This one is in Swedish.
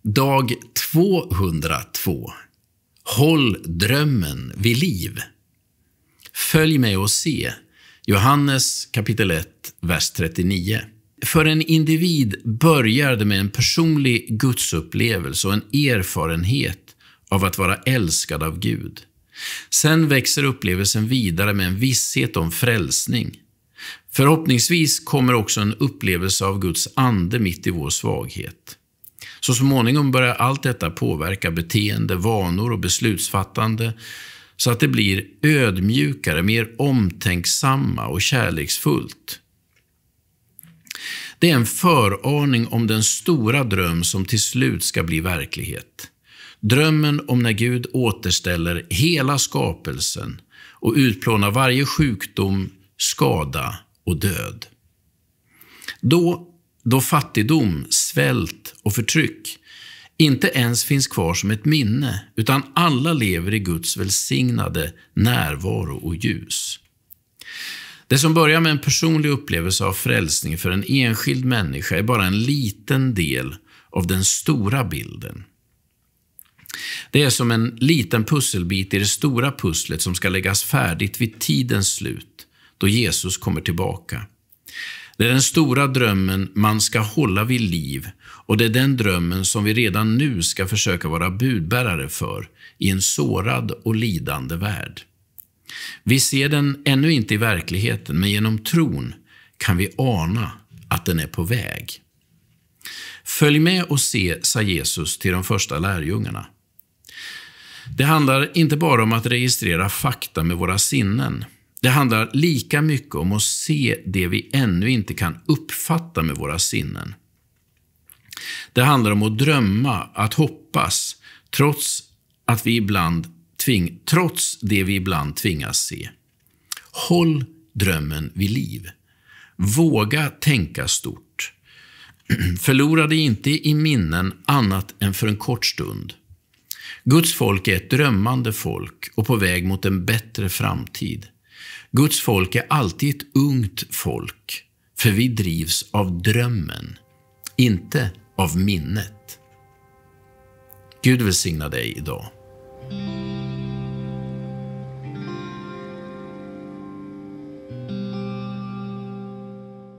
Dag 202. Håll drömmen vid liv. Följ med och se. Johannes kapitel 1, vers 39. För en individ börjar det med en personlig gudsupplevelse och en erfarenhet av att vara älskad av Gud. Sen växer upplevelsen vidare med en visshet om frälsning. Förhoppningsvis kommer också en upplevelse av Guds ande mitt i vår svaghet. Så småningom börjar allt detta påverka beteende, vanor och beslutsfattande så att det blir ödmjukare, mer omtänksamma och kärleksfullt. Det är en föraning om den stora dröm som till slut ska bli verklighet. Drömmen om när Gud återställer hela skapelsen och utplånar varje sjukdom, skada och död. Då fattigdom, svält och förtryck inte ens finns kvar som ett minne, utan alla lever i Guds välsignade närvaro och ljus. Det som börjar med en personlig upplevelse av frälsning för en enskild människa är bara en liten del av den stora bilden. Det är som en liten pusselbit i det stora pusslet som ska läggas färdigt vid tidens slut, då Jesus kommer tillbaka. Det är den stora drömmen man ska hålla vid liv, och det är den drömmen som vi redan nu ska försöka vara budbärare för i en sårad och lidande värld. Vi ser den ännu inte i verkligheten, men genom tron kan vi ana att den är på väg. Följ med och se, sa Jesus till de första lärjungarna. Det handlar inte bara om att registrera fakta med våra sinnen. Det handlar lika mycket om att se det vi ännu inte kan uppfatta med våra sinnen. Det handlar om att drömma, att hoppas, trots det vi ibland tvingas se. Håll drömmen vid liv. Våga tänka stort. Förlora dig inte i minnen annat än för en kort stund. Guds folk är ett drömmande folk och på väg mot en bättre framtid. Guds folk är alltid ett ungt folk, för vi drivs av drömmen, inte av minnet. Gud välsigna dig idag.